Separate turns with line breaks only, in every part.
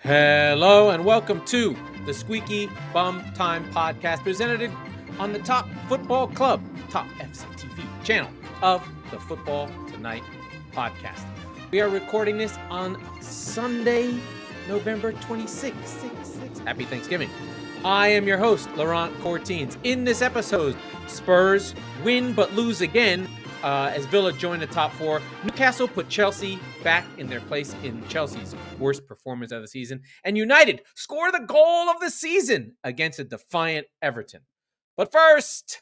Hello and welcome to the Squeaky Bum Time Podcast, presented on the Top Football Club, Top FCTV channel of the Football Tonight podcast. We are recording this on Sunday, November 26th. Happy Thanksgiving. I am your host, Laurent Courtines. In this episode, Spurs win but lose again as Villa join the top four. Newcastle put Chelsea back in their place in Chelsea's worst performance of the season. And United score the goal of the season against a defiant Everton. But first,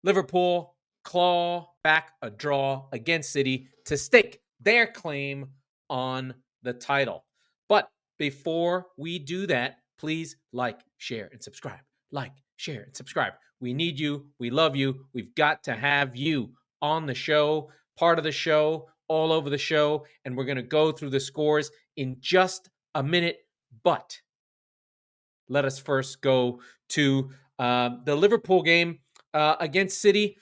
Liverpool claw back a draw against City to stake their claim on the title. But before we do that, please like, share, and subscribe. Like, share, and subscribe. We need you. We love you. We've got to have you on the show, part of the show, all over the show, and we're going to go through the scores in just a minute. But let us first go to the Liverpool game against City.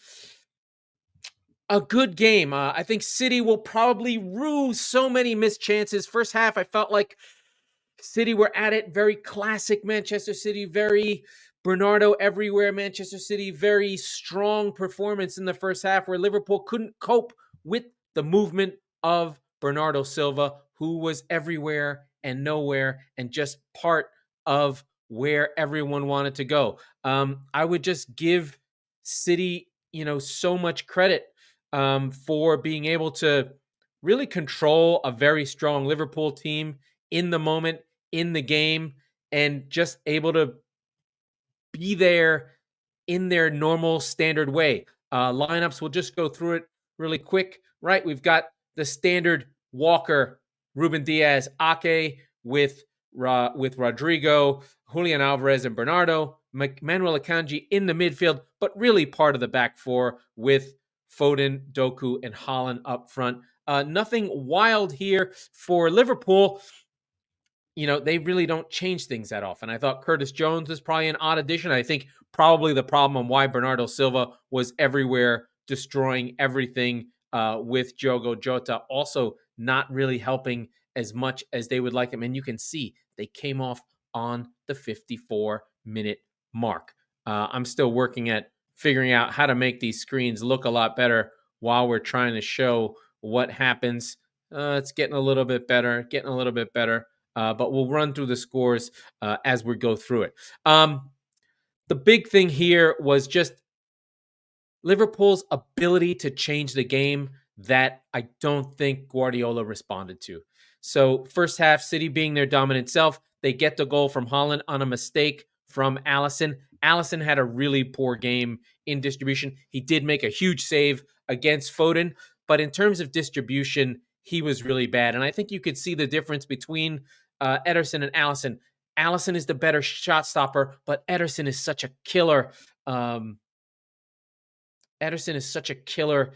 A good game. I think City will probably rue so many missed chances. First half, I felt like City were at it. Very classic Manchester City, very Bernardo everywhere Manchester City, very strong performance in the first half where Liverpool couldn't cope with the movement of Bernardo Silva, who was everywhere and nowhere and just part of where everyone wanted to go. I would just give City, so much credit for being able to really control a very strong Liverpool team in the moment, in the game, and just able to be there in their normal standard way. Lineups, we'll just go through it really quick, right? We've got the standard Walker, Ruben Diaz, Ake with Rodrigo, Julian Alvarez, and Bernardo. Manuel Akanji in the midfield, but really part of the back four with Foden, Doku, and Haaland up front. Nothing wild here for Liverpool. They really don't change things that often. I thought Curtis Jones was probably an odd addition. I think probably the problem on why Bernardo Silva was everywhere, destroying everything with Diogo Jota, also not really helping as much as they would like him. And you can see they came off on the 54-minute mark. I'm still working at figuring out how to make these screens look a lot better while we're trying to show what happens. It's getting a little bit better, but we'll run through the scores as we go through it. The big thing here was just Liverpool's ability to change the game that I don't think Guardiola responded to. So first half, City being their dominant self, they get the goal from Haaland on a mistake from Alisson. Alisson had a really poor game in distribution. He did make a huge save against Foden, but in terms of distribution, he was really bad. And I think you could see the difference between Ederson and Alisson. Alisson is the better shot stopper, but Ederson is such a killer. Ederson is such a killer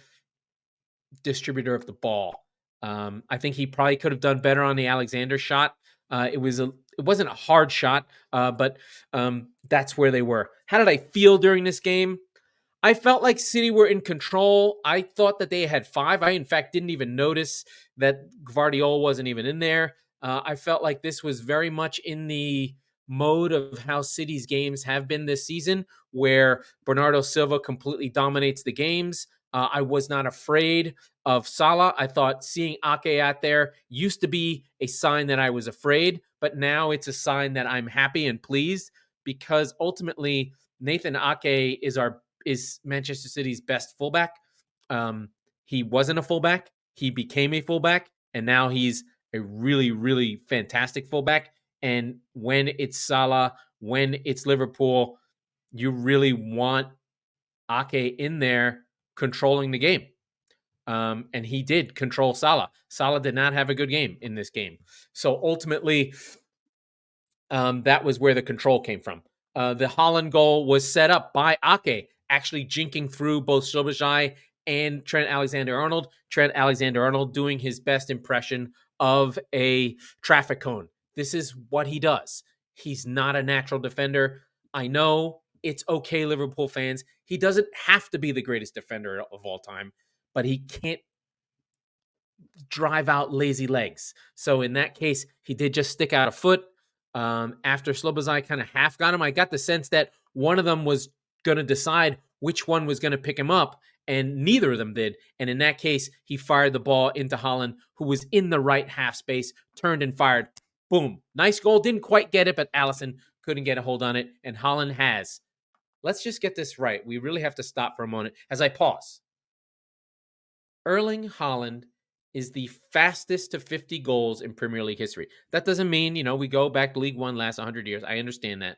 distributor of the ball. I think he probably could have done better on the Alexander shot. It wasn't a hard shot, but that's where they were. How did I feel during this game? I felt like City were in control. I thought that they had 5. I, in fact, didn't even notice that Gvardiol wasn't even in there. I felt like this was very much in the mode of how City's games have been this season, where Bernardo Silva completely dominates the games. I was not afraid of Salah. I thought seeing Ake out there used to be a sign that I was afraid, but now it's a sign that I'm happy and pleased because ultimately Nathan Ake is Manchester City's best fullback. He wasn't a fullback. He became a fullback, and now he's a really, really fantastic fullback. And when it's Salah, when it's Liverpool, you really want Ake in there controlling the game. And he did control Salah. Salah did not have a good game in this game. So ultimately, that was where the control came from. The Haaland goal was set up by Ake, actually jinking through both Szoboszlai and Trent Alexander-Arnold. Trent Alexander-Arnold doing his best impression of a traffic cone. This is what he does. He's not a natural defender. I know it's okay, Liverpool fans. He doesn't have to be the greatest defender of all time, but he can't drive out lazy legs. So in that case, he did just stick out a foot. After Slobozai kind of half got him, I got the sense that one of them was going to decide which one was going to pick him up, and neither of them did. And in that case, he fired the ball into Haaland, who was in the right half space, turned and fired. Boom. Nice goal. Didn't quite get it, but Alisson couldn't get a hold on it, and Haaland has. Let's just get this right. We really have to stop for a moment as I pause. Erling Haaland is the fastest to 50 goals in Premier League history. That doesn't mean, we go back to League One last 100 years. I understand that.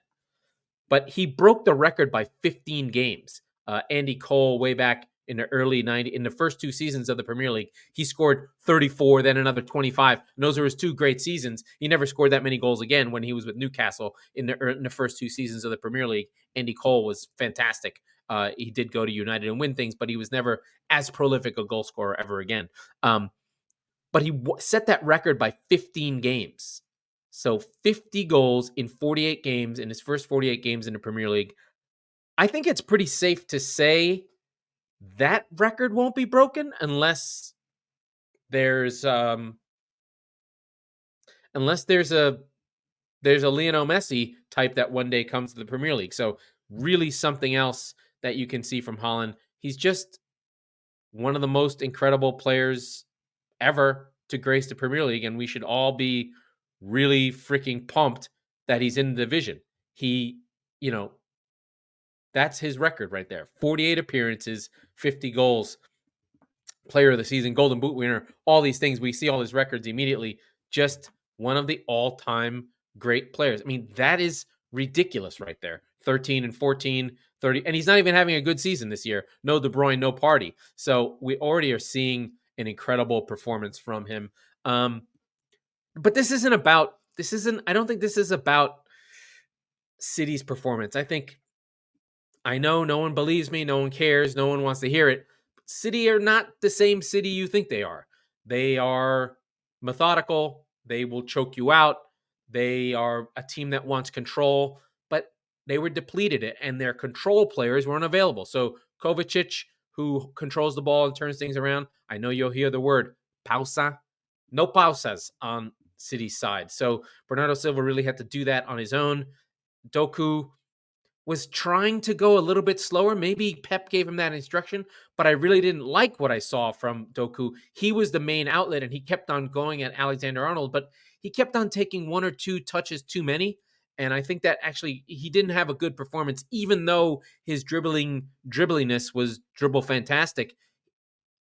But he broke the record by 15 games. Andy Cole, way back in the early 90s, in the first 2 seasons of the Premier League, he scored 34, then another 25. And those were his 2 great seasons. He never scored that many goals again when he was with Newcastle in the first 2 seasons of the Premier League. Andy Cole was fantastic. He did go to United and win things, but he was never as prolific a goal scorer ever again. But he set that record by 15 games. So 50 goals in 48 games in his first 48 games in the Premier League. I think it's pretty safe to say that record won't be broken unless there's a Lionel Messi type that one day comes to the Premier League. So really something else that you can see from Haaland. He's just one of the most incredible players ever to grace the Premier League, and we should all be really freaking pumped that he's in the division. He, that's his record right there. 48 appearances, 50 goals, player of the season, golden boot winner, all these things. We see all his records immediately. Just one of the all-time great players. I mean, that is ridiculous right there. 13 and 14, 30, and he's not even having a good season this year. No De Bruyne, no party. So we already are seeing an incredible performance from him. But I don't think this is about City's performance. I know no one believes me, no one cares, no one wants to hear it. But City are not the same City you think they are. They are methodical. They will choke you out. They are a team that wants control, but they were depleted, and their control players weren't available. So Kovacic, who controls the ball and turns things around, I know you'll hear the word pausa. No pausas on City's side. So Bernardo Silva really had to do that on his own. Doku was trying to go a little bit slower. Maybe Pep gave him that instruction, but I really didn't like what I saw from Doku. He was the main outlet, and he kept on going at Alexander-Arnold, but he kept on taking 1 or 2 touches too many. And I think that actually he didn't have a good performance, even though his dribbliness was dribble fantastic.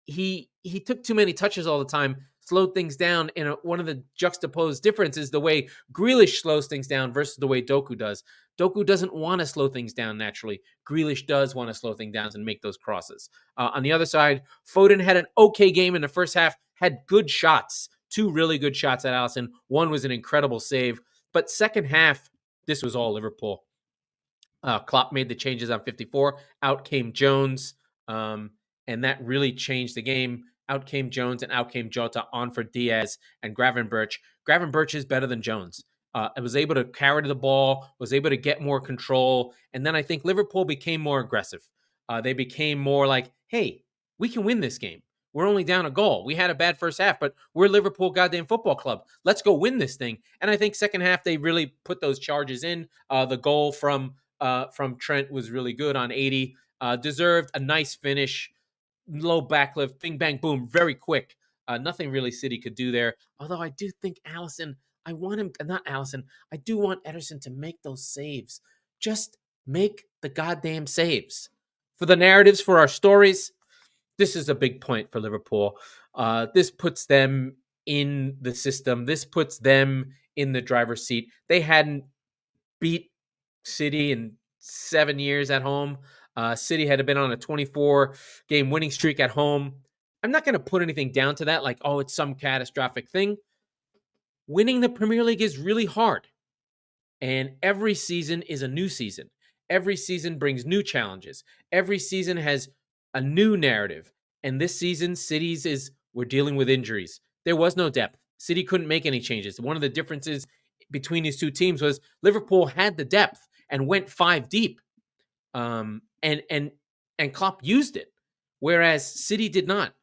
He took too many touches all the time, slowed things down. And one of the juxtaposed differences is the way Grealish slows things down versus the way Doku does. Doku doesn't want to slow things down naturally. Grealish does want to slow things down and make those crosses. On the other side, Foden had an okay game in the first half, had good shots, 2 really good shots at Alisson. One was an incredible save. But second half, this was all Liverpool. Klopp made the changes on 54. Out came Jones. And that really changed the game. Out came Jones and out came Jota, on for Diaz and Gravenberch. Gravenberch is better than Jones. I was able to carry the ball, was able to get more control. And then I think Liverpool became more aggressive. They became more like, hey, we can win this game. We're only down a goal. We had a bad first half, but we're Liverpool goddamn football club. Let's go win this thing. And I think second half, they really put those charges in. The goal from Trent was really good on 80. Deserved a nice finish. Low backlift, bing, bang, boom, very quick. Nothing really City could do there. Although I do think I do want Ederson to make those saves. Just make the goddamn saves. For the narratives, for our stories, this is a big point for Liverpool. This puts them in the system. This puts them in the driver's seat. They hadn't beat City in 7 years at home. City had been on a 24-game winning streak at home. I'm not going to put anything down to that, like, oh, it's some catastrophic thing. Winning the Premier League is really hard. And every season is a new season. Every season brings new challenges. Every season has a new narrative. And this season, we're dealing with injuries. There was no depth. City couldn't make any changes. One of the differences between these two teams was Liverpool had the depth and went 5 deep. And Klopp used it, whereas City did not.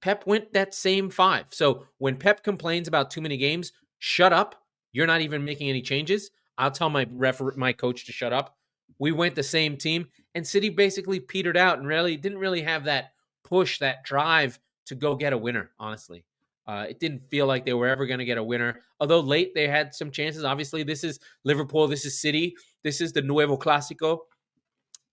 Pep went that same 5. So when Pep complains about too many games, shut up. You're not even making any changes. I'll tell my coach to shut up. We went the same team, and City basically petered out and didn't really have that push, that drive to go get a winner, honestly. It didn't feel like they were ever going to get a winner. Although late they had some chances. Obviously, this is Liverpool, this is City, this is the Nuevo Clásico.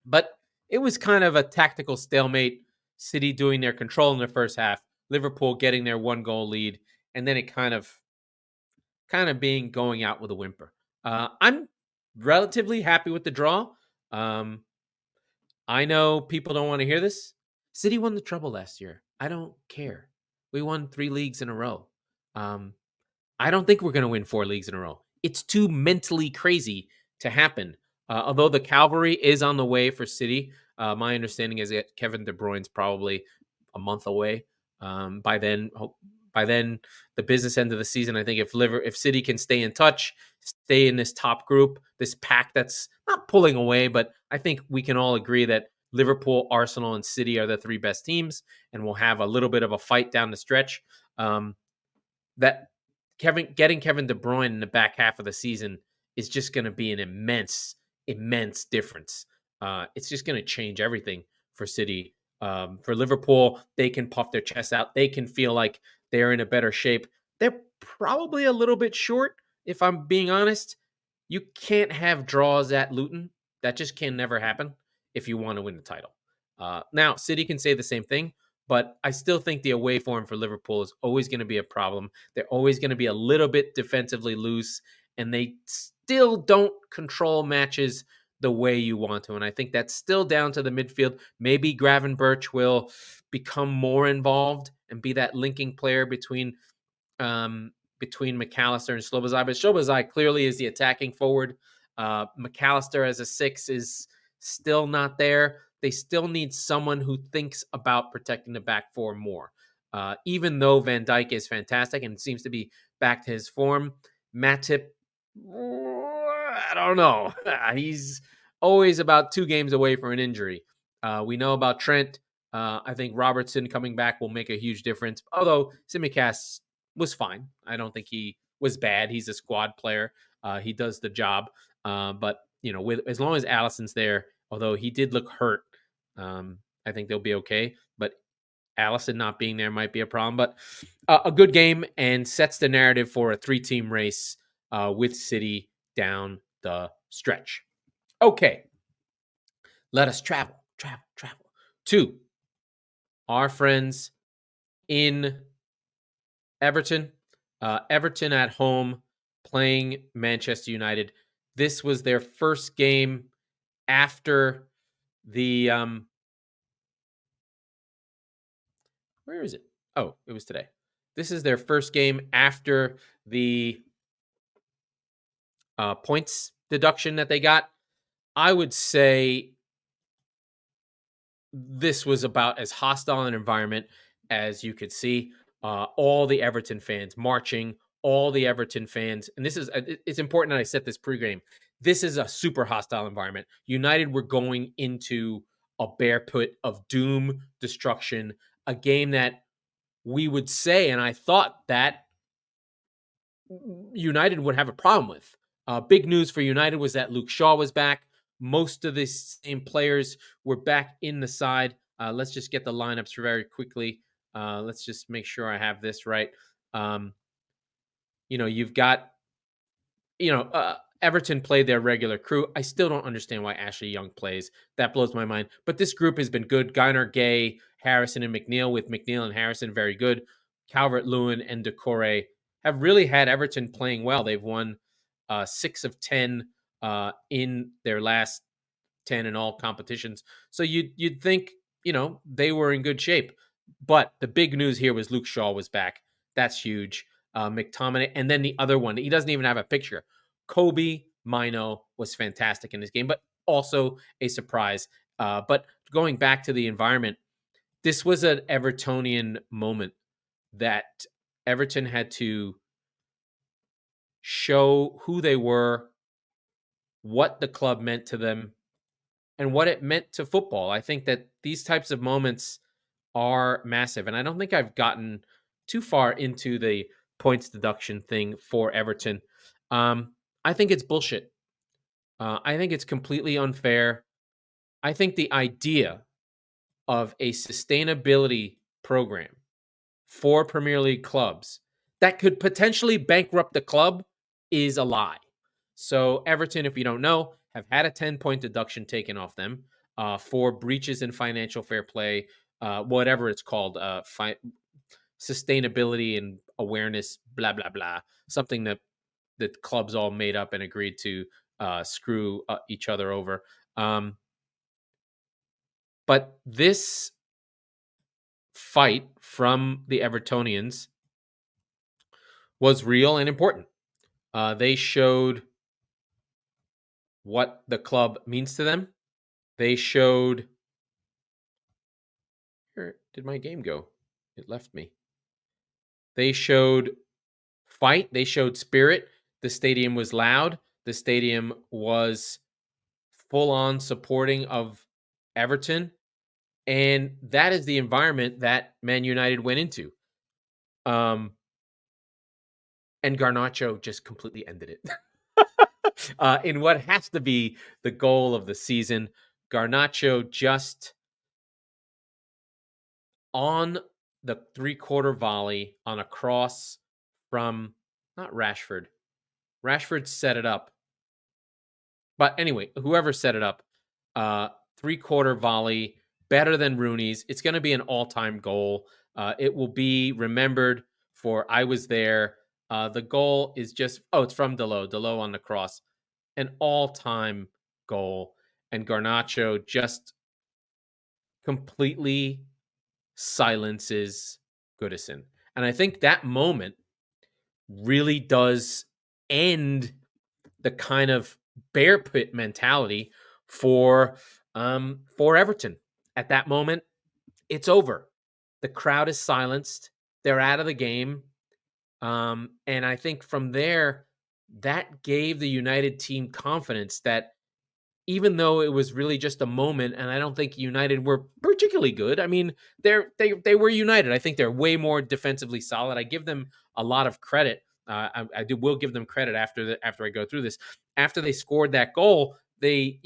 But it was kind of a tactical stalemate. City doing their control in the first half, Liverpool getting their 1-goal lead, and then it kind of being going out with a whimper. I'm relatively happy with the draw. I know people don't want to hear this. City won the treble last year. I don't care. We won 3 leagues in a row. I don't think we're going to win 4 leagues in a row. It's too mentally crazy to happen. Although the cavalry is on the way for City, my understanding is that Kevin De Bruyne's probably a month away. By then, the business end of the season, I think if City can stay in touch, stay in this top group, this pack that's not pulling away, but I think we can all agree that Liverpool, Arsenal, and City are the 3 best teams, and we'll have a little bit of a fight down the stretch. That getting Kevin De Bruyne in the back half of the season is just going to be an immense difference. It's just going to change everything for City. For Liverpool, they can puff their chests out. They can feel like they're in a better shape. They're probably a little bit short, if I'm being honest. You can't have draws at Luton. That just can never happen if you want to win the title. Now, City can say the same thing, but I still think the away form for Liverpool is always going to be a problem. They're always going to be a little bit defensively loose, and they still don't control matches the way you want to. And I think that's still down to the midfield. Maybe Gravenberch will become more involved and be that linking player between McAllister and Slobozai. But Slobozai clearly is the attacking forward. McAllister as a 6 is still not there. They still need someone who thinks about protecting the back 4 more. Even though Van Dijk is fantastic and seems to be back to his form, Matip, I don't know. He's always about 2 games away from an injury. We know about Trent. I think Robertson coming back will make a huge difference. Although Tsimikas was fine. I don't think he was bad. He's a squad player. He does the job. But as long as Alisson's there, although he did look hurt, I think they'll be okay. But Alisson not being there might be a problem. But a good game and sets the narrative for a 3-team race with City down the stretch. Okay. Let us travel to our friends in Everton. Everton at home playing Manchester United. This was their first game after the where is it? Oh, it was today. This is their first game after the points deduction that they got. I would say this was about as hostile an environment as you could see. All the Everton fans marching, all the Everton fans. And it's important that I set this pregame. This is a super hostile environment. United were going into a bear pit of doom, destruction, a game that we would say, and I thought that United would have a problem with. Big news for United was that Luke Shaw was back. Most of the same players were back in the side. Let's just get the lineups very quickly. Let's just make sure I have this right. You've got, Everton played their regular crew. I still don't understand why Ashley Young plays. That blows my mind. But this group has been good. Garner, Gay, Harrison, and McNeil, with McNeil and Harrison very good. Calvert-Lewin and Decore have really had Everton playing well. They've won 6 of 10 in their last 10 in all competitions. So you'd think, they were in good shape. But the big news here was Luke Shaw was back. That's huge. McTominay, and then the other one, he doesn't even have a picture. Kobe Mino was fantastic in this game, but also a surprise. But going back to the environment, this was an Evertonian moment that Everton had to show who they were, what the club meant to them, and what it meant to football. I think that these types of moments are massive. And I don't think I've gotten too far into the points deduction thing for Everton. I think it's bullshit. I think it's completely unfair. I think the idea of a sustainability program for Premier League clubs that could potentially bankrupt the club is a lie. So, Everton, if you don't know, have had a 10-point deduction taken off them for breaches in financial fair play, whatever it's called, sustainability and awareness, blah, blah, blah. Something that the clubs all made up and agreed to screw each other over. But this fight from the Evertonians was real and important. They showed what the club means to them. They showed. Where did my game go? It left me. They showed fight. They showed spirit. The stadium was loud. The stadium was full on supporting of Everton. And that is the environment that Man United went into. And Garnacho just completely ended it. In what has to be the goal of the season, Garnacho just on the three-quarter volley on a cross from not Rashford. Rashford set it up. But anyway, whoever set it up, three-quarter volley, better than Rooney's. It's going to be an all-time goal. It will be remembered for I was there. The goal is just, it's from Dalot. Dalot on the cross. An all-time goal. And Garnacho just completely silences Goodison. And I think that moment really does end the kind of bear pit mentality for Everton. At that moment, it's over. The crowd is silenced. They're out of the game. And I think from there, that gave the United team confidence that even though it was really just a moment, and I don't think United were particularly good. I mean, they were United. I think they're way more defensively solid. I give them a lot of credit. Will give them credit after I go through this. After they scored that goal, they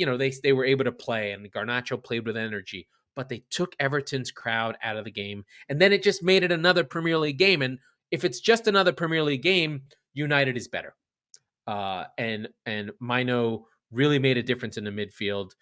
were able to play, and Garnacho played with energy. But they took Everton's crowd out of the game, and then it just made it another Premier League game. And if it's just another Premier League game, United is better. And Mino really made a difference in the midfield.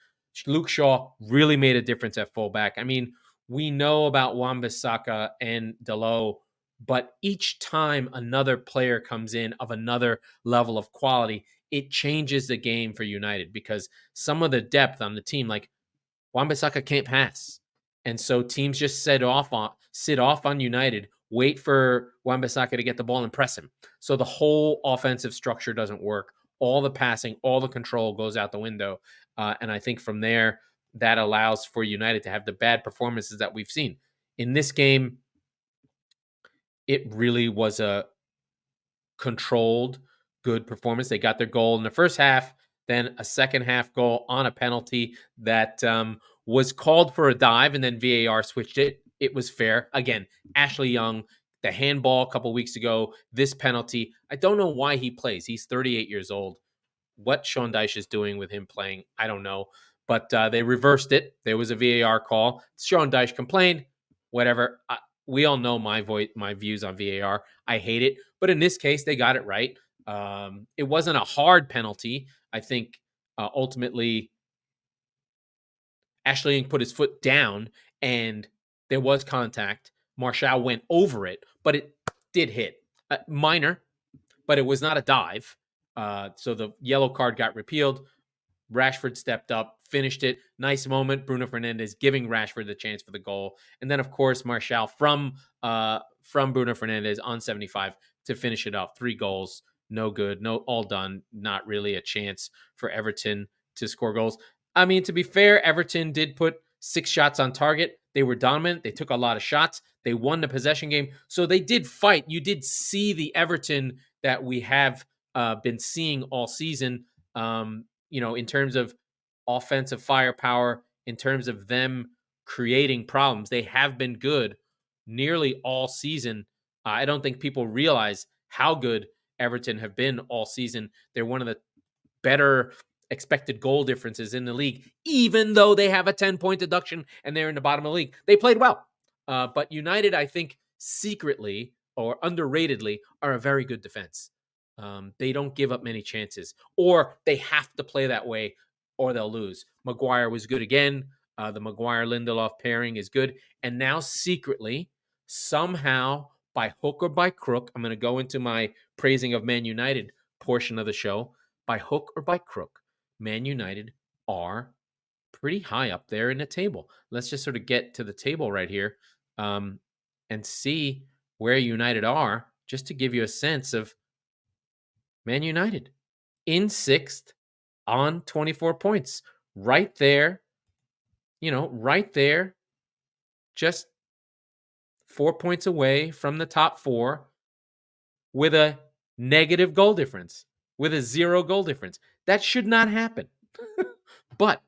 Luke Shaw really made a difference at fullback. I mean, we know about Wan-Bissaka and Dalot, but each time another player comes in of another level of quality, it changes the game for United because some of the depth on the team, like Wan-Bissaka can't pass. And so teams just sit off on United, wait for Wan-Bissaka to get the ball and press him. So the whole offensive structure doesn't work. All the passing, all the control goes out the window. And I think from there, that allows for United to have the bad performances that we've seen. In this game, it really was a controlled, good performance. They got their goal in the first half, then a second half goal on a penalty that was called for a dive, and then VAR switched it. It was fair. Again, Ashley Young, the handball a couple weeks ago, this penalty. I don't know why he plays. He's 38 years old. What Sean Dyche is doing with him playing, I don't know. But they reversed it. There was a VAR call. Sean Dyche complained. Whatever. We all know my views on VAR. I hate it. But in this case, they got it right. It wasn't a hard penalty. I think ultimately Ashley Young put his foot down and there was contact. Martial went over it, but it did hit. Minor, but it was not a dive. So the yellow card got repealed. Rashford stepped up, finished it. Nice moment. Bruno Fernandes giving Rashford the chance for the goal. And then, of course, Martial from Bruno Fernandes on 75 to finish it up. 3 goals. No good. No, all done. Not really a chance for Everton to score goals. I mean, to be fair, Everton did put 6 shots on target. They were dominant. They took a lot of shots. They won the possession game. So they did fight. You did see the Everton that we have been seeing all season. In terms of offensive firepower, in terms of them creating problems. They have been good nearly all season. I don't think people realize how good Everton have been all season. They're one of the better expected goal differences in the league, even though they have a 10-point deduction and they're in the bottom of the league. They played well. But United, I think, secretly or underratedly, are a very good defense. They don't give up many chances, or they have to play that way or they'll lose. Maguire was good again. The Maguire-Lindelof pairing is good. And now secretly, somehow, by hook or by crook, I'm going to go into my praising of Man United portion of the show. By hook or by crook, Man United are pretty high up there in the table. Let's just sort of get to the table right here and see where United are, just to give you a sense of Man United in sixth on 24 points. Right there, right there, just 4 points away from the top four with a negative goal difference, with a 0 goal difference. That should not happen. But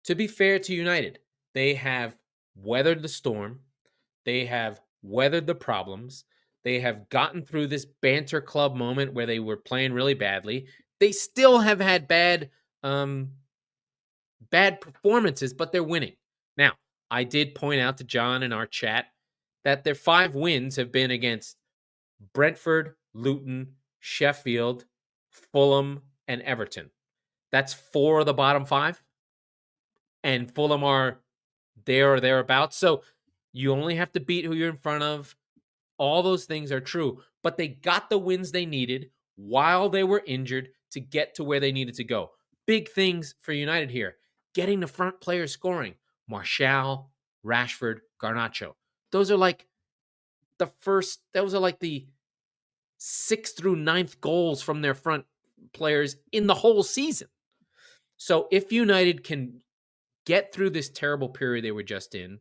to be fair to United, they have weathered the storm. They have weathered the problems. They have gotten through this banter club moment where they were playing really badly. They still have had bad performances, but they're winning. Now, I did point out to John in our chat that their 5 wins have been against Brentford, Luton, Sheffield, Fulham, and Everton. That's 4 of the bottom 5. And Fulham are there or thereabouts. So you only have to beat who you're in front of. All those things are true. But they got the wins they needed while they were injured to get to where they needed to go. Big things for United here. Getting the front players scoring. Martial, Rashford, Garnacho. Those are like the 6th through 9th goals from their front players in the whole season. So if United can get through this terrible period they were just in,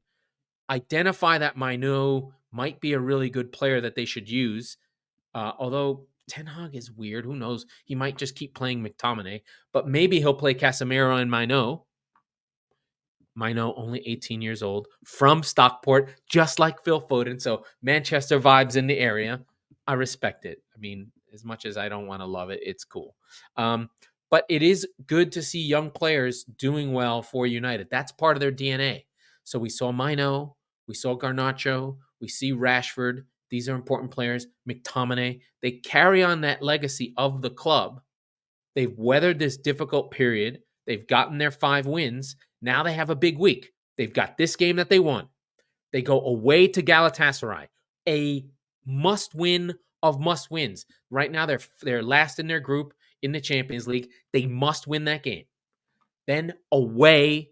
identify that Maino might be a really good player that they should use, although Ten Hag is weird. Who knows? He might just keep playing McTominay, but maybe he'll play Casemiro and Maino. Maino, only 18 years old, from Stockport, just like Phil Foden. So Manchester vibes in the area. I respect it. I mean, as much as I don't want to love it, it's cool. But it is good to see young players doing well for United. That's part of their DNA. So we saw Maino, we saw Garnacho, we see Rashford. These are important players. McTominay. They carry on that legacy of the club. They've weathered this difficult period. They've gotten their 5 wins. Now they have a big week. They've got this game that they won. They go away to Galatasaray, a must-win of must-wins. Right now, they're last in their group in the Champions League. They must win that game. Then away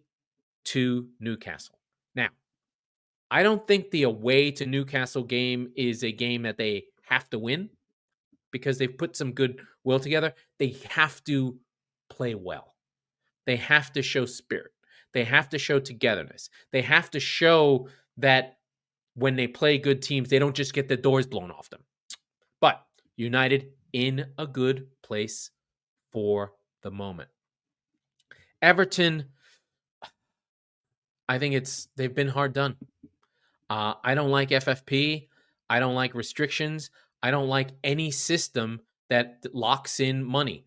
to Newcastle. Now, I don't think the away to Newcastle game is a game that they have to win because they've put some good will together. They have to play well. They have to show spirit. They have to show togetherness. They have to show that when they play good teams, they don't just get the doors blown off them. But United in a good place for the moment. Everton, I think they've been hard done. I don't like FFP. I don't like restrictions. I don't like any system that locks in money.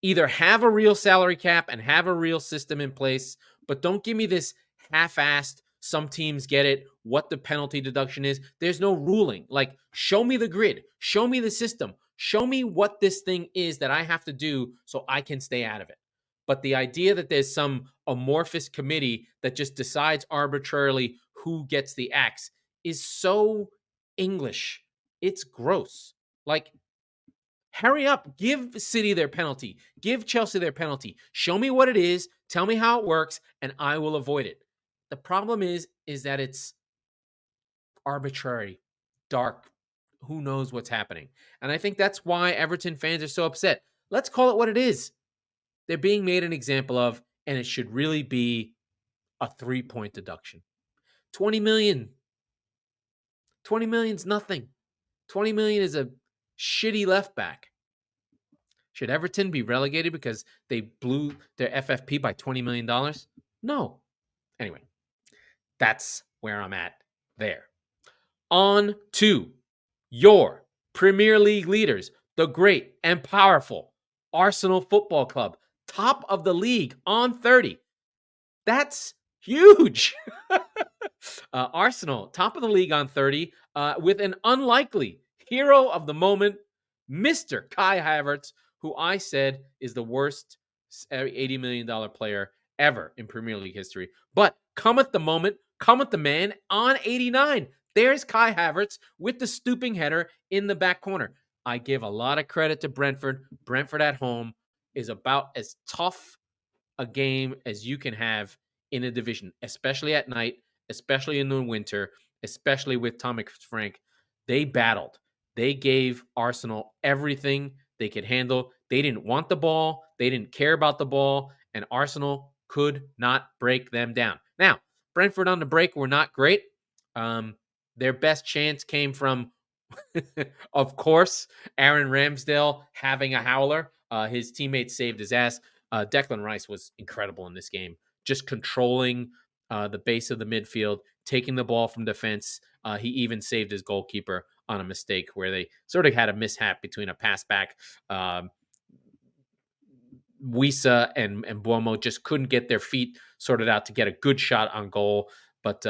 Either have a real salary cap and have a real system in place, but don't give me this half-assed, some teams get it, what the penalty deduction is. There's no ruling. Like, show me the grid. Show me the system. Show me what this thing is that I have to do so I can stay out of it. But the idea that there's some amorphous committee that just decides arbitrarily who gets the axe is so English. It's gross. Like, hurry up. Give City their penalty. Give Chelsea their penalty. Show me what it is. Tell me how it works, and I will avoid it. The problem is that it's arbitrary, dark. Who knows what's happening? And I think that's why Everton fans are so upset. Let's call it what it is. They're being made an example of, and it should really be a 3-point deduction. 20 million. 20 million's nothing. 20 million is a shitty left back. Should Everton be relegated because they blew their FFP by $20 million? No. Anyway, that's where I'm at there. On to your Premier League leaders, the great and powerful Arsenal Football Club, top of the league on 30. That's huge. Arsenal, top of the league on 30, with an unlikely hero of the moment, Mr. Kai Havertz, who I said is the worst $80 million player ever in Premier League history. But cometh the moment, cometh the man on 89. There's Kai Havertz with the stooping header in the back corner. I give a lot of credit to Brentford. Brentford at home is about as tough a game as you can have in a division, especially at night, especially in the winter, especially with Thomas Frank. They battled. They gave Arsenal everything they could handle. They didn't want the ball. They didn't care about the ball, and Arsenal could not break them down. Now, Brentford on the break were not great. Their best chance came from, of course, Aaron Ramsdale having a howler. His teammates saved his ass. Declan Rice was incredible in this game, just controlling the base of the midfield, taking the ball from defense. He even saved his goalkeeper on a mistake where they sort of had a mishap between a pass back. Wisa and Buomo just couldn't get their feet sorted out to get a good shot on goal. But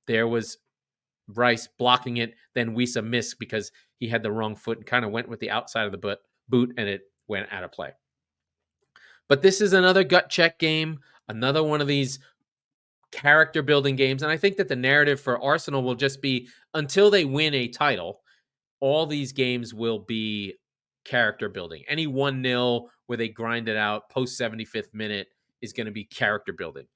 there was Rice blocking it. Then Wisa missed because he had the wrong foot and kind of went with the outside of the boot, and it went out of play. But this is another gut check game, another one of these character building games. And I think that the narrative for Arsenal will just be until they win a title, all these games will be character building. Any 1-0 where they grind it out post 75th minute is going to be character building.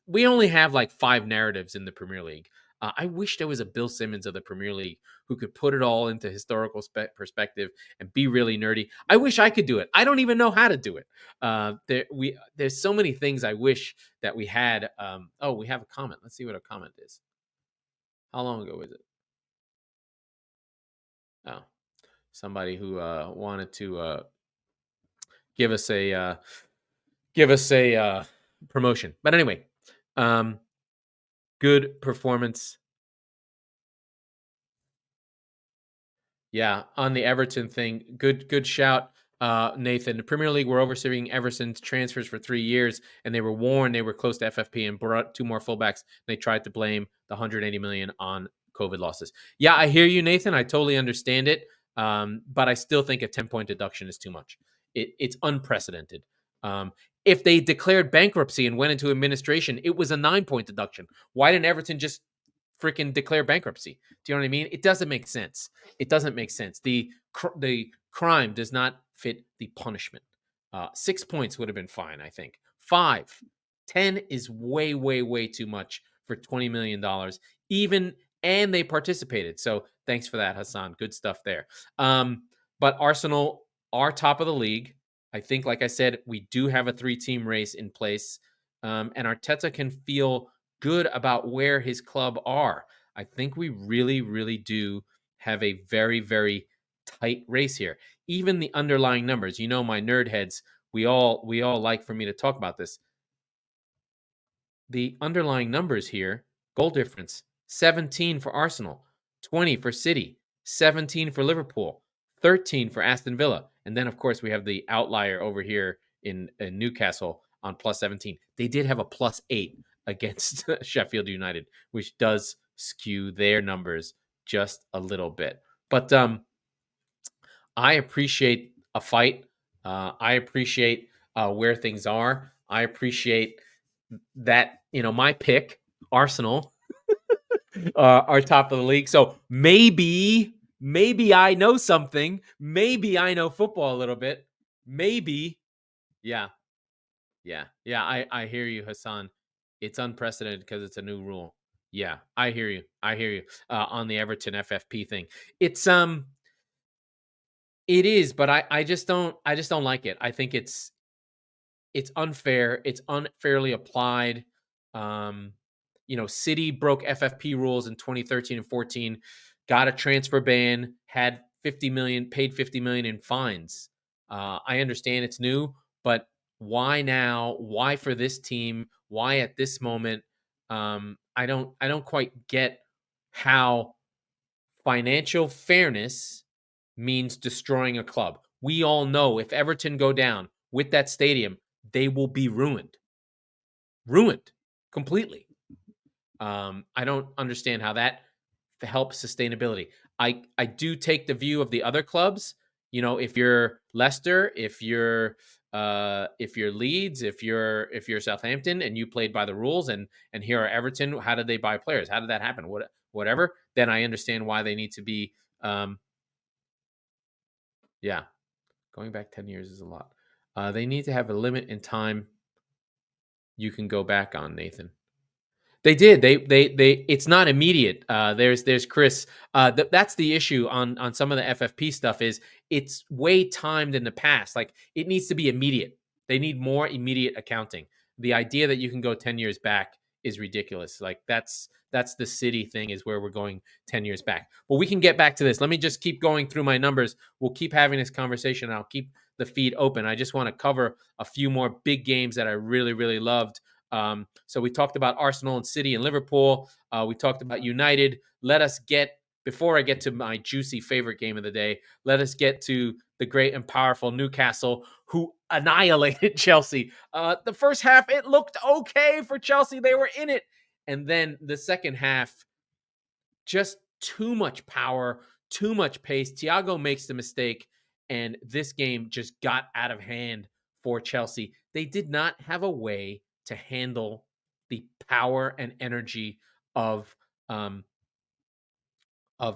We only have like 5 narratives in the Premier League. I wish there was a Bill Simmons of the Premier League who could put it all into historical perspective and be really nerdy. I wish I could do it. I don't even know how to do it. There's so many things I wish that we had. We have a comment. Let's see what a comment is. How long ago is it? Oh, somebody who wanted to give us a promotion. But anyway, good performance. Yeah, on the Everton thing, good shout, Nathan. The Premier League were overseeing Everton's transfers for 3 years, and they were warned they were close to FFP and brought 2 more fullbacks. They tried to blame the 180 million on COVID losses. Yeah, I hear you, Nathan. I totally understand it, but I still think a 10-point deduction is too much. It's unprecedented. If they declared bankruptcy and went into administration, it was a 9-point deduction. Why didn't Everton just freaking declare bankruptcy? Do you know what I mean? It doesn't make sense. It doesn't make sense. The crime does not fit the punishment. 6 points would have been fine, I think. 5, 10 is way, way, way too much for $20 million. And they participated. So thanks for that, Hassan. Good stuff there. But Arsenal are top of the league. I think, like I said, we do have a 3-team race in place. And Arteta can feel good about where his club are. I think we really, really do have a very, very tight race here. Even the underlying numbers, my nerd heads, we all like for me to talk about this. The underlying numbers here, goal difference, 17 for Arsenal, 20 for City, 17 for Liverpool, 13 for Aston Villa. And then, of course, we have the outlier over here in Newcastle on plus 17. They did have a plus 8 against Sheffield United, which does skew their numbers just a little bit. But I appreciate a fight. I appreciate where things are. I appreciate that, my pick, Arsenal, are top of the league. So maybe I know something. Maybe I know football a little bit. Maybe. Yeah. I hear you, Hassan. It's unprecedented because it's a new rule. Yeah, I hear you. On the Everton FFP thing. It is, but I just don't like it. I think it's unfair. It's unfairly applied. City broke FFP rules in 2013 and 14, got a transfer ban, had paid 50 million in fines. I understand it's new, but why now? Why for this team? why at this moment I don't quite get how financial fairness means destroying a club. We all know if Everton go down with that stadium, they will be ruined completely. I don't understand how that helps sustainability. I do take the view of the other clubs. You know, if you're Leicester, if you're Leeds, if you're Southampton, and you played by the rules, and here are Everton, how did they buy players? How did that happen? Whatever. Then I understand why they need to be. Yeah, going back 10 years is a lot. They need to have a limit in time you can go back on, Nathan. They did. They. It's not immediate. There's Chris. That's the issue on some of the FFP stuff is it's way timed in the past. Like it needs to be immediate. They need more immediate accounting. The idea that you can go 10 years back is ridiculous. Like that's the city thing is where we're going 10 years back. But we can get back to this. Let me just keep going through my numbers. We'll keep having this conversation. I'll keep the feed open. I just want to cover a few more big games that I really loved. So we talked about Arsenal and City and Liverpool. We talked about United. Before I get to my juicy favorite game of the day, let us get to the great and powerful Newcastle, who annihilated Chelsea. The first half, it looked okay for Chelsea. They were in it. And then the second half, just too much power, too much pace. Thiago makes the mistake, and this game just got out of hand for Chelsea. They did not have a way to handle the power and energy of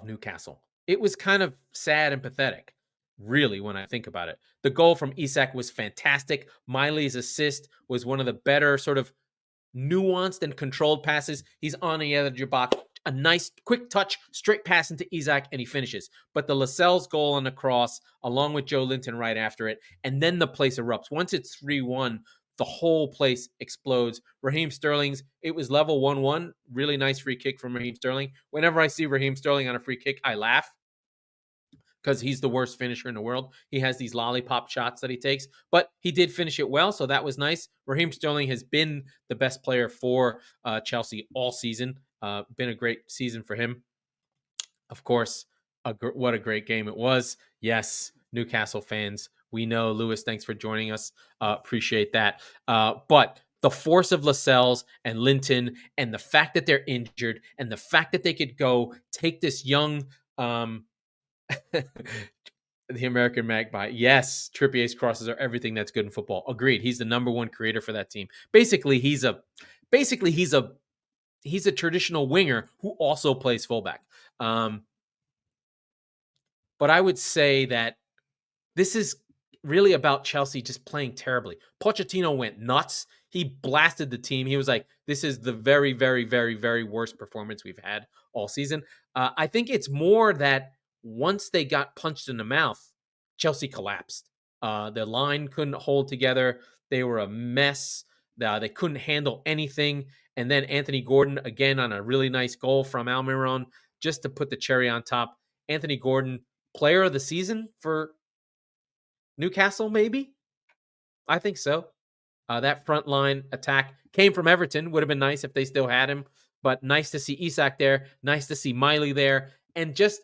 Newcastle. It was kind of sad and pathetic, really, when I think about it. The goal from Isak was fantastic. Miley's assist was one of the better sort of nuanced and controlled passes. He's on the edge of your box. A nice quick touch, straight pass into Isak, and he finishes. But the Lascelles goal on the cross, along with Joe Linton right after it, and then the place erupts. Once it's 3-1, the whole place explodes. Raheem Sterling's, it was level 1-1. Really nice free kick from Raheem Sterling. Whenever I see Raheem Sterling on a free kick, I laugh because he's the worst finisher in the world. He has these lollipop shots that he takes, but he did finish it well, so that was nice. Raheem Sterling has been the best player for Chelsea all season. Been a great season for him. Of course, what a great game it was. Yes, Newcastle fans, we know. Lewis, thanks for joining us. Appreciate that. But the force of Lascelles and Linton and the fact that they're injured and the fact that they could go take this young the American Magpie. Yes, Trippier's crosses are everything that's good in football. Agreed. He's the number one creator for that team. Basically, he's a traditional winger who also plays fullback. But I would say that this is really about Chelsea just playing terribly. Pochettino went nuts. He blasted the team. He was like, this is the very, very, very, very worst performance we've had all season. I think it's more that once they got punched in the mouth, Chelsea collapsed. The line couldn't hold together. They were a mess. They couldn't handle anything. And then Anthony Gordon, again, on a really nice goal from Almiron, just to put the cherry on top. Anthony Gordon, player of the season for Newcastle, maybe? I think so. That front line attack came from Everton. Would have been nice if they still had him. But nice to see Isak there. Nice to see Miley there. And just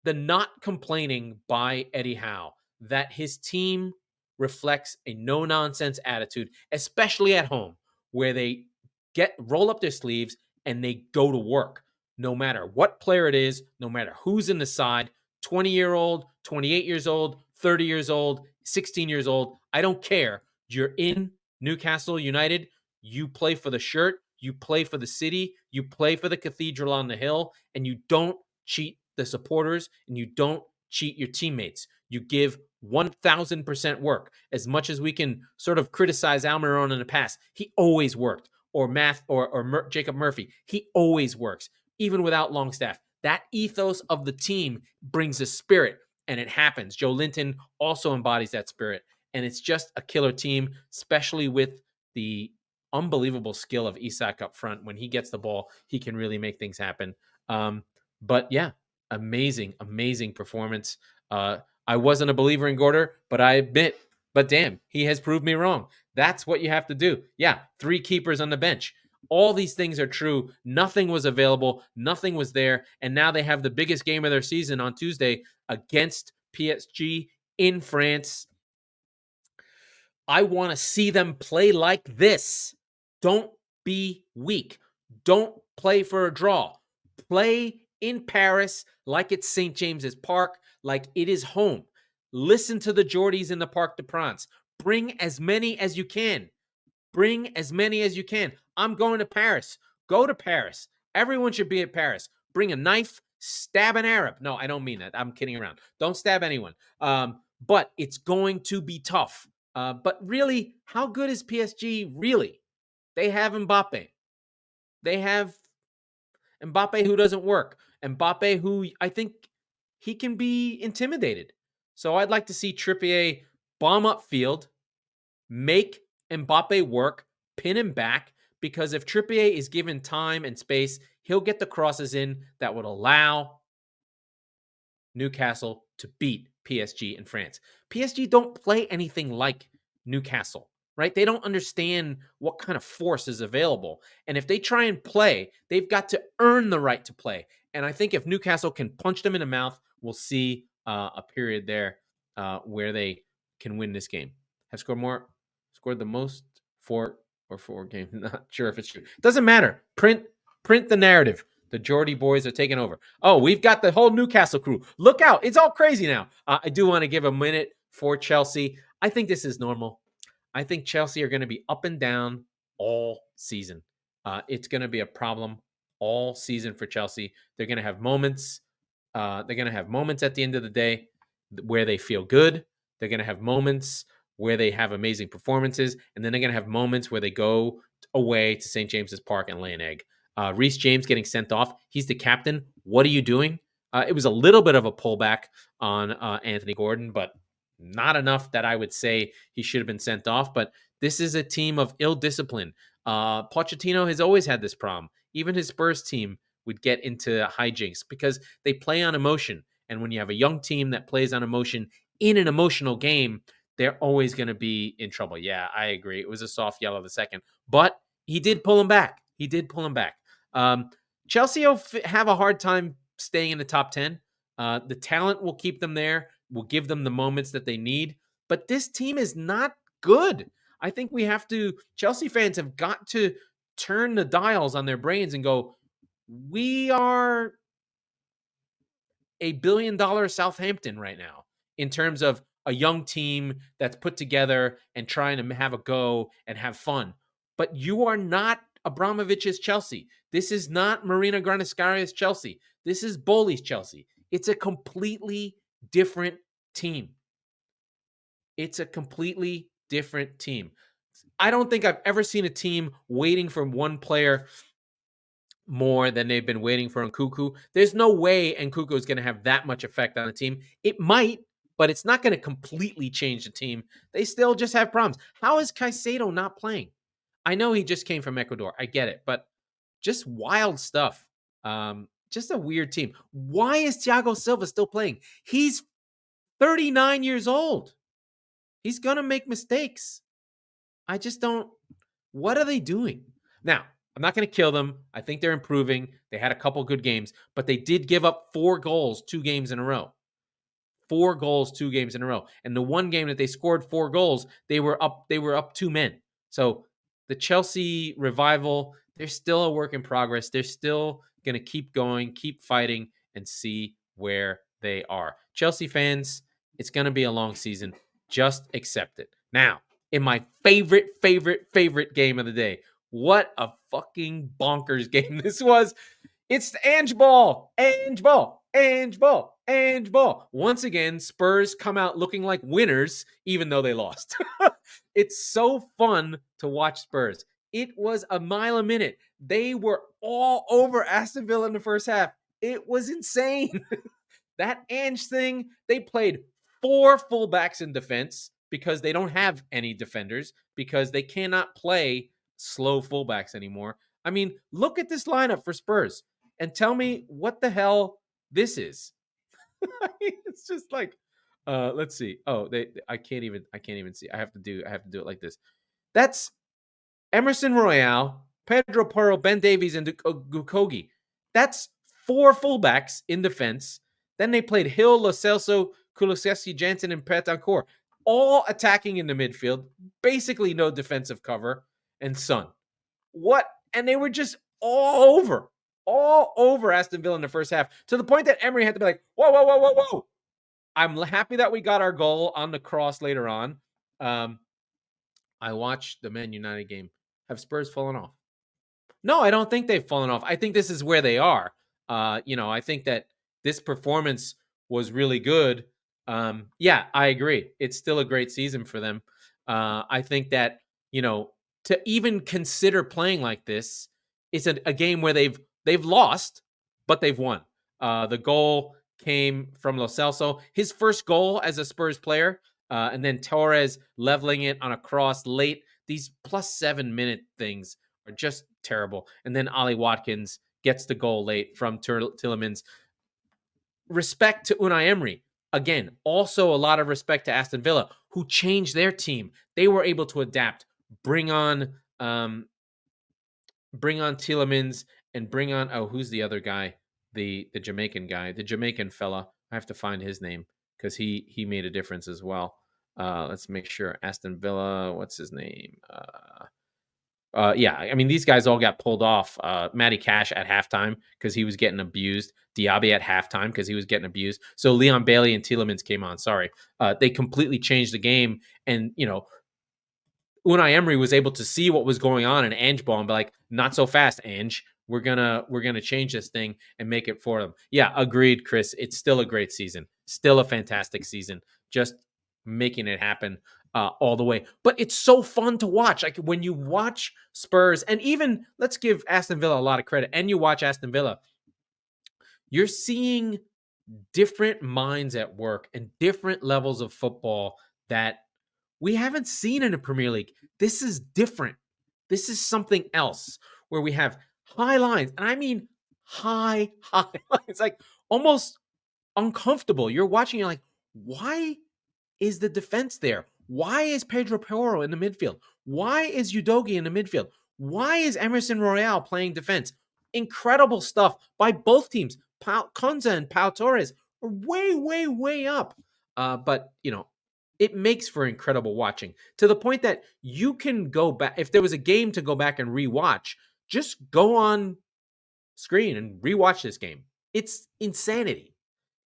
the not complaining by Eddie Howe that his team reflects a no-nonsense attitude, especially at home, where they roll up their sleeves and they go to work. No matter what player it is, no matter who's in the side, 20-year-old, 28 years old, 30 years old, 16 years old, I don't care. You're in Newcastle United. You play for the shirt. You play for the city. You play for the cathedral on the hill. And you don't cheat the supporters and you don't cheat your teammates. You give 1,000% work. As much as we can sort of criticize Almiron in the past, he always worked. Or Jacob Murphy, he always works, even without Longstaff. That ethos of the team brings a spirit, and it happens. Joe Linton also embodies that spirit, and it's just a killer team, especially with the unbelievable skill of Isak up front. When he gets the ball, he can really make things happen. But yeah, amazing performance. I wasn't a believer in Gorder, but I admit, but damn, he has proved me wrong. That's what you have to do. Yeah, 3 keepers on the bench. All these things are true. Nothing was available. Nothing was there. And now they have the biggest game of their season on Tuesday against PSG in France. I want to see them play like this. Don't be weak. Don't play for a draw. Play in Paris like it's St. James's Park, like it is home. Listen to the Geordies in the Parc des Princes. Bring as many as you can. Bring as many as you can. I'm going to Paris. Go to Paris. Everyone should be at Paris. Bring a knife, stab an Arab. No, I don't mean that. I'm kidding around. Don't stab anyone. But it's going to be tough. But really, how good is PSG really? They have Mbappe. They have Mbappe who doesn't work. Mbappe who I think he can be intimidated. So I'd like to see Trippier bomb up field, make Mbappe work, pin him back, because if Trippier is given time and space, he'll get the crosses in that would allow Newcastle to beat PSG in France. PSG don't play anything like Newcastle, right? They don't understand what kind of force is available. And if they try and play, they've got to earn the right to play. And I think if Newcastle can punch them in the mouth, we'll see a period there where they can win this game. Have scored the most four games. Not sure if it's true. Doesn't matter. Print the narrative. The Geordie boys are taking over. Oh, we've got the whole Newcastle crew. Look out. It's all crazy now. I do want to give a minute for Chelsea. I think this is normal. I think Chelsea are going to be up and down all season. It's going to be a problem all season for Chelsea. They're going to have moments. They're going to have moments at the end of the day where they feel good. They're going to have moments where they have amazing performances. And then they're going to have moments where they go away to St. James's Park and lay an egg. Reece James getting sent off. He's the captain. What are you doing? It was a little bit of a pullback on Anthony Gordon, but not enough that I would say he should have been sent off. But this is a team of ill discipline. Pochettino has always had this problem. Even his Spurs team would get into hijinks because they play on emotion. And when you have a young team that plays on emotion in an emotional game, they're always going to be in trouble. Yeah, I agree. It was a soft yellow the second, but he did pull him back. Chelsea will have a hard time staying in the top 10. The talent will keep them there, will give them the moments that they need. But this team is not good. I think Chelsea fans have got to turn the dials on their brains and go, we are $1 billion Southampton right now in terms of a young team that's put together and trying to have a go and have fun. But you are not Abramovich's Chelsea. This is not Marina Granovskaya's Chelsea. This is Bowley's Chelsea. It's a completely different team. I don't think I've ever seen a team waiting for one player more than they've been waiting for Nkunku. There's no way Nkunku is going to have that much effect on the team. It might, but it's not going to completely change the team. They still just have problems. How is Caicedo not playing? I know he just came from Ecuador. I get it, but just wild stuff. Just a weird team. Why is Thiago Silva still playing? He's 39 years old. He's going to make mistakes. I just don't. What are they doing? Now, I'm not going to kill them. I think they're improving. They had a couple good games, but they did give up 4 goals 2 games in a row. 4 goals 2 games in a row. And the one game that they scored 4 goals, they were up 2 men. So the Chelsea revival, they're still a work in progress. They're still going to keep going, keep fighting, and see where they are. Chelsea fans, it's going to be a long season. Just accept it. Now, in my favorite game of the day, what a fucking bonkers game this was. It's the Ange Ball. Once again, Spurs come out looking like winners, even though they lost. It's so fun to watch Spurs. It was a mile a minute. They were all over Aston Villa in the first half. It was insane. That Ange thing, they played 4 fullbacks in defense because they don't have any defenders, because they cannot play slow fullbacks anymore. I mean, look at this lineup for Spurs and tell me what the hell this is. It's just like, let's see. Oh, I can't even see. I have to do it like this. That's Emerson Royale, Pedro Porro, Ben Davies, and Gukogi. That's 4 fullbacks in defense. Then they played Hill, Lo Celso, Kulusevski, Jansen, and Betancourt, all attacking in the midfield. Basically no defensive cover, and Son. What? And they were just all over Aston Villa in the first half, to the point that Emery had to be like, whoa, whoa, whoa, whoa, whoa. I'm happy that we got our goal on the cross later on. I watched the Man United game. Have Spurs fallen off? No, I don't think they've fallen off. I think this is where they are. I think that this performance was really good. Yeah, I agree. It's still a great season for them. I think that, to even consider playing like this, it's a game where they've lost, but they've won. The goal came from Lo Celso, his first goal as a Spurs player, and then Torres leveling it on a cross late. These +7 minute things are just terrible. And then Ollie Watkins gets the goal late from Tielemans. Respect to Unai Emery. Again, also a lot of respect to Aston Villa, who changed their team. They were able to adapt, bring on Tielemans, and bring on, who's the other guy? The Jamaican guy, the Jamaican fella. I have to find his name because he made a difference as well. Let's make sure. Aston Villa, what's his name? I mean, these guys all got pulled off. Matty Cash at halftime because he was getting abused. Diaby at halftime because he was getting abused. So Leon Bailey and Tielemans came on. Sorry. They completely changed the game. And, Unai Emery was able to see what was going on in Ange ball and be like, not so fast, Ange. We're gonna change this thing and make it for them. Yeah, agreed, Chris. It's still a great season. Still a fantastic season. Just making it happen all the way. But it's so fun to watch. Like when you watch Spurs, and even let's give Aston Villa a lot of credit, and you watch Aston Villa, you're seeing different minds at work and different levels of football that we haven't seen in the Premier League. This is different. This is something else where we have high lines, and I mean high lines, like almost uncomfortable. You're watching, you're like, why is the defense there? Why is Pedro Porro in the midfield? Why is Udogie in the midfield? Why is Emerson Royale playing defense? Incredible stuff by both teams. Konza and Pau Torres are way, way, way up. But, it makes for incredible watching, to the point that you can go back. If there was a game to go back and rewatch, just go on screen and rewatch this game. It's insanity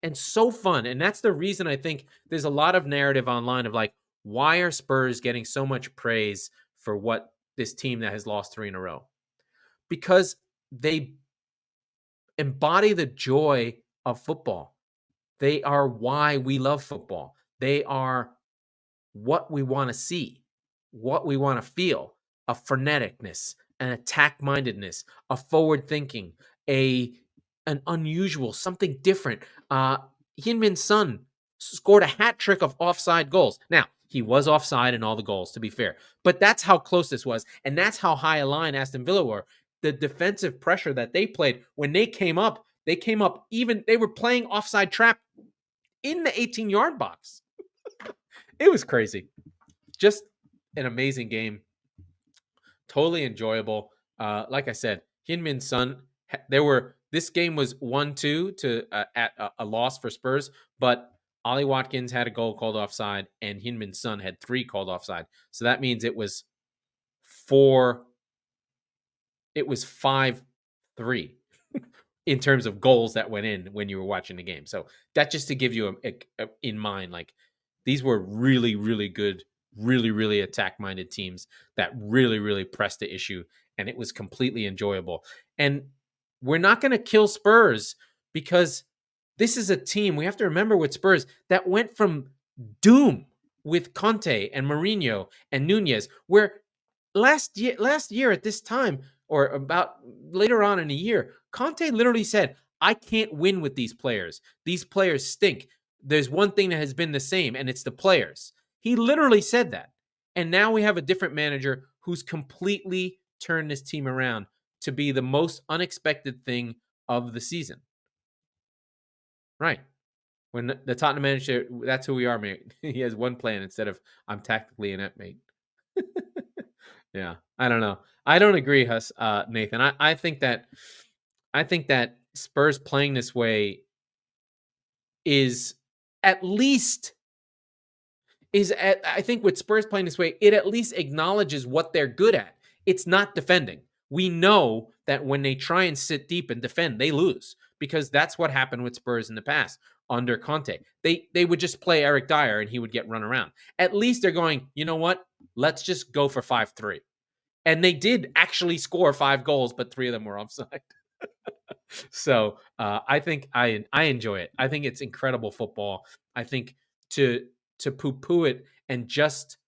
and so fun. And that's the reason I think there's a lot of narrative online of like, why are Spurs getting so much praise for what this team that has lost 3 in a row? Because they embody the joy of football. They are why we love football. They are what we want to see, what we want to feel, a freneticness, an attack-mindedness, a forward thinking, an unusual, something different. Heung-min Son scored a hat trick of offside goals. Now, he was offside in all the goals, to be fair, but that's how close this was, and that's how high a line Aston Villa were. The defensive pressure that they played, when they came up even, they were playing offside trap in the 18-yard box. It was crazy. Just an amazing game. Totally enjoyable. Like I said, Heung-min Son, this game was 1-2 to at a loss for Spurs, but Ollie Watkins had a goal called offside, and Heung-min Son had 3 called offside. So that means it was 5-3 in terms of goals that went in when you were watching the game. So that just to give you in mind, like these were really, really good, really, really attack-minded teams that really, really pressed the issue, and it was completely enjoyable. And we're not going to kill Spurs because this is a team, we have to remember with Spurs, that went from doom with Conte and Mourinho and Nunez, where last year at this time, or about later on in the year, Conte literally said, I can't win with these players. These players stink. There's one thing that has been the same, and it's the players. He literally said that. And now we have a different manager who's completely turned this team around to be the most unexpected thing of the season. Right. When the Tottenham manager, that's who we are, mate. He has one plan instead of I'm tactically inept, mate. Yeah. I don't know. I don't agree, Nathan. I think that Spurs playing this way is at least I think with Spurs playing this way, it at least acknowledges what they're good at. It's not defending. We know that when they try and sit deep and defend, they lose because that's what happened with Spurs in the past under Conte. They would just play Eric Dyer and he would get run around. At least they're going, you know what? Let's just go for 5-3. And they did actually score 5 goals, but 3 of them were offside. So I think I enjoy it. I think it's incredible football. I think to poo-poo it and just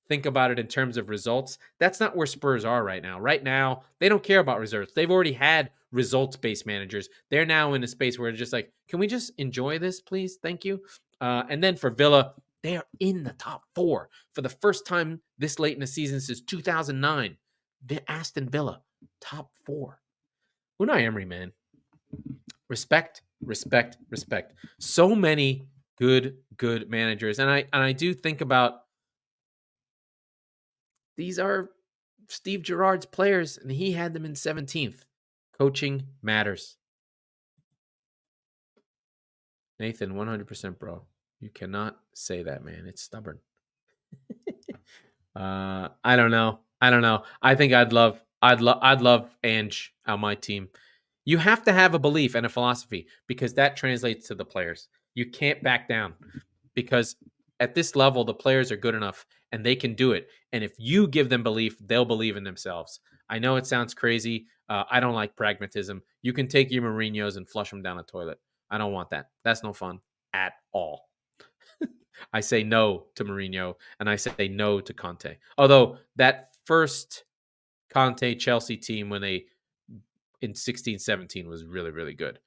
think about it in terms of results, that's not where Spurs are right now. Right now, they don't care about results. They've already had results-based managers. They're now in a space where it's just like, can we just enjoy this, please? Thank you. And then for Villa, they are in the top 4 for the first time this late in the season since 2009. The Aston Villa, top 4. Unai Emery, man. Respect, respect, respect. So many good managers. And I do think about these are Steve Gerrard's players, and he had them in 17th. Coaching matters. Nathan, 100%, bro. You cannot say that, man. It's stubborn. I don't know. I think I'd love Ange on my team. You have to have a belief and a philosophy because that translates to the players. You can't back down because at this level, the players are good enough and they can do it. And if you give them belief, they'll believe in themselves. I know it sounds crazy. I don't like pragmatism. You can take your Mourinhos and flush them down the toilet. I don't want that. That's no fun at all. I say no to Mourinho and I say no to Conte. Although that first Conte Chelsea team when they in 16-17 was really, really good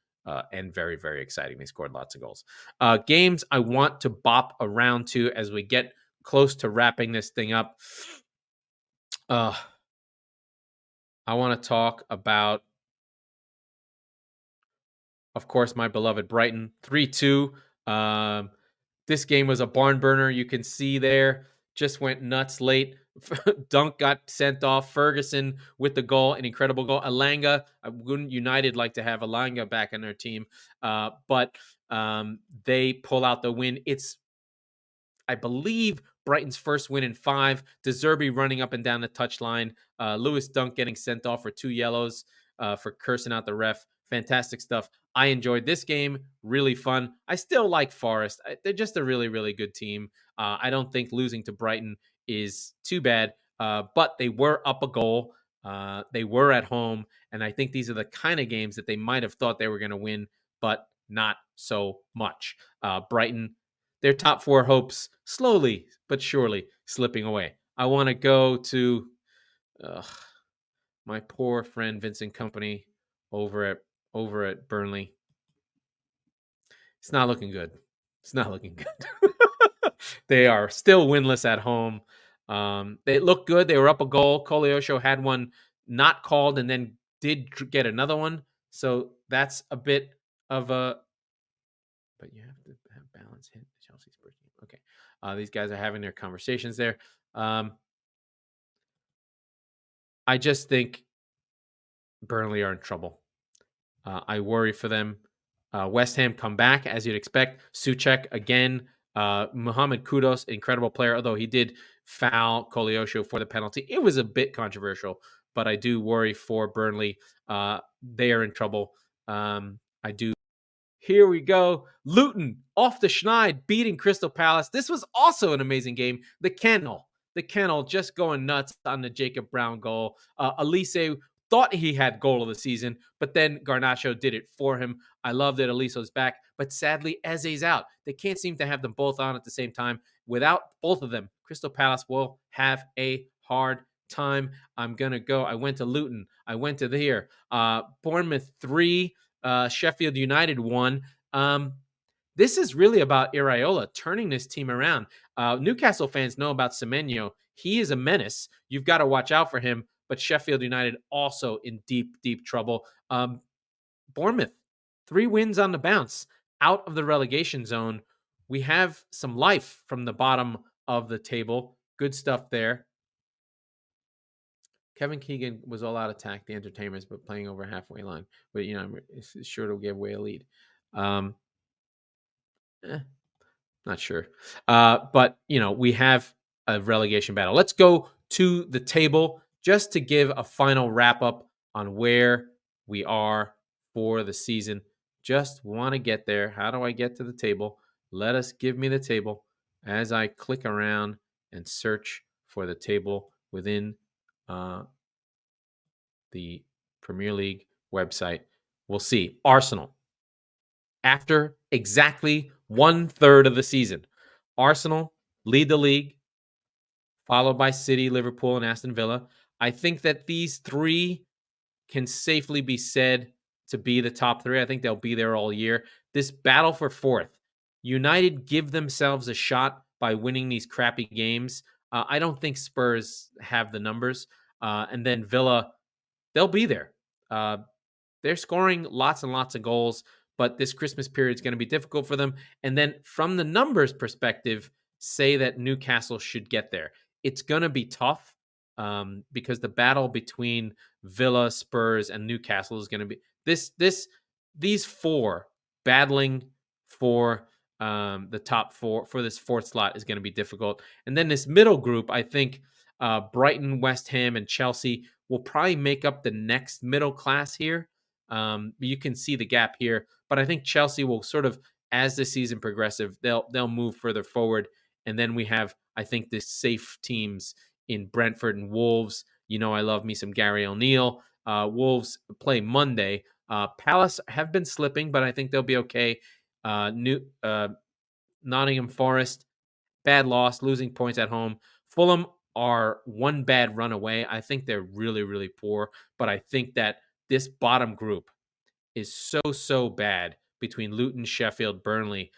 and very, very exciting. They scored lots of goals. Games I want to bop around to as we get close to wrapping this thing up. I want to talk about, of course, my beloved Brighton 3-2. This game was a barn burner. You can see there, just went nuts late. Dunk got sent off. Ferguson with the goal, an incredible goal. Alanga, wouldn't United like to have Alanga back on their team? But they pull out the win. It's, I believe, Brighton's first win in 5. De Zerbi running up and down the touchline. Lewis Dunk getting sent off for 2 yellows for cursing out the ref. Fantastic stuff. I enjoyed this game. Really fun. I still like Forest. They're just a really, really good team. I don't think losing to Brighton is too bad, but they were up a goal. They were at home, and I think these are the kind of games that they might have thought they were going to win, but not so much. Brighton, their top 4 hopes slowly but surely slipping away. I want to go to my poor friend Vincent Kompany over at Burnley. It's not looking good. It's not looking good. They are still winless at home. They look good. They were up a goal. Koleosho had one not called and then did get another one. So that's a bit of a. But you have to have balance. Hit Chelsea's breaking. Okay. These guys are having their conversations there. I just think Burnley are in trouble. I worry for them. West Ham come back, as you'd expect. Souček again. Mohamed Kudus, incredible player, although he did foul Koleosho for the penalty. It was a bit controversial, but I do worry for Burnley. They are in trouble. I do. Here we go. Luton off the schneid, beating Crystal Palace. This was also an amazing game. The Kennel just going nuts on the Jacob Brown goal. Elise thought he had goal of the season, but then Garnacho did it for him. I love that Eliso's back, but sadly, Eze's out. They can't seem to have them both on at the same time. Without both of them, Crystal Palace will have a hard time. I'm going to go. I went to Luton. I went to here. Bournemouth 3, Sheffield United 1. This is really about Iraola turning this team around. Newcastle fans know about Semenyo. He is a menace. You've got to watch out for him. But Sheffield United also in deep, deep trouble. Bournemouth, 3 wins on the bounce out of the relegation zone. We have some life from the bottom of the table. Good stuff there. Kevin Keegan was all out attack, the entertainers, but playing over halfway line. But it's sure to give away a lead. Not sure. But we have a relegation battle. Let's go to the table just to give a final wrap up on where we are for the season. Just want to get there. How do I get to the table? Give me the table as I click around and search for the table within the Premier League website. We'll see. Arsenal. After exactly 1/3 of the season, Arsenal lead the league, followed by City, Liverpool, and Aston Villa. I think that these three can safely be said to be the top three. I think they'll be there all year. This battle for fourth, United give themselves a shot by winning these crappy games. I don't think Spurs have the numbers. And then Villa, they'll be there. They're scoring lots and lots of goals, but this Christmas period is going to be difficult for them. And then from the numbers perspective, say that Newcastle should get there. It's going to be tough because the battle between Villa, Spurs, and Newcastle is going to be these four battling for the top four for this fourth slot is going to be difficult. And then this middle group, I think Brighton, West Ham, and Chelsea will probably make up the next middle class here. You can see the gap here, but I think Chelsea will sort of, as the season progresses, they'll move further forward. And then we have, I think, the safe teams in Brentford and Wolves. I love me some Gary O'Neill. Wolves play Monday. Palace have been slipping, but I think they'll be okay. Nottingham Forest, bad loss, losing points at home. Fulham are one bad run away. I think they're really, really poor, but I think that this bottom group is so bad between Luton, Sheffield, Burnley,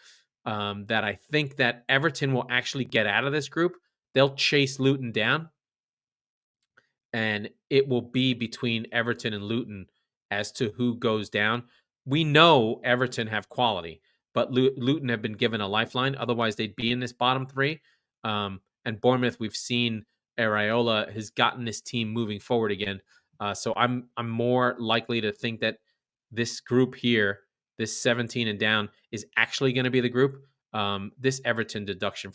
that I think that Everton will actually get out of this group. They'll chase Luton down, and it will be between Everton and Luton as to who goes down. We know Everton have quality, but Luton have been given a lifeline. Otherwise, they'd be in this bottom three. And Bournemouth, we've seen Areola has gotten this team moving forward again. So I'm more likely to think that this group here, this 17 and down, is actually going to be the group. This Everton deduction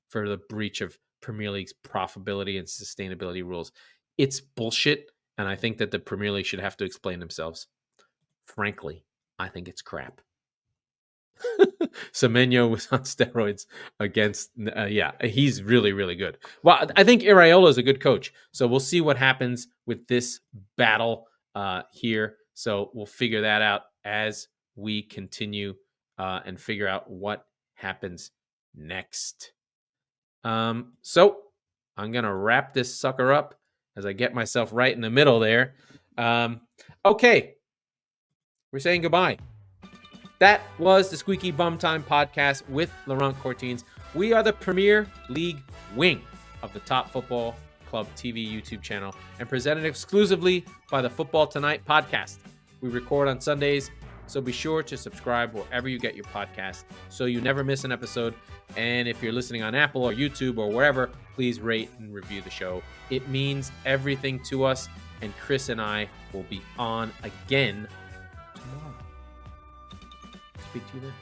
for the breach of Premier League's profitability and sustainability rules, it's bullshit, and I think that the Premier League should have to explain themselves. Frankly, I think it's crap. Semenyo was on steroids against, he's really, really good. Well, I think Iraola is a good coach, so we'll see what happens with this battle here. So we'll figure that out as we continue and figure out what happens next. So I'm going to wrap this sucker up as I get myself right in the middle there. Okay, we're saying goodbye. That was the Squeaky Bum Time podcast with Laurent Courtines. We are the Premier League wing of the Top Football Club TV YouTube channel and presented exclusively by the Football Tonight podcast. We record on Sundays, so be sure to subscribe wherever you get your podcast so you never miss an episode. And if you're listening on Apple or YouTube or wherever, please rate and review the show. It means everything to us, and Chris and I will be on again tomorrow. Speak to you then.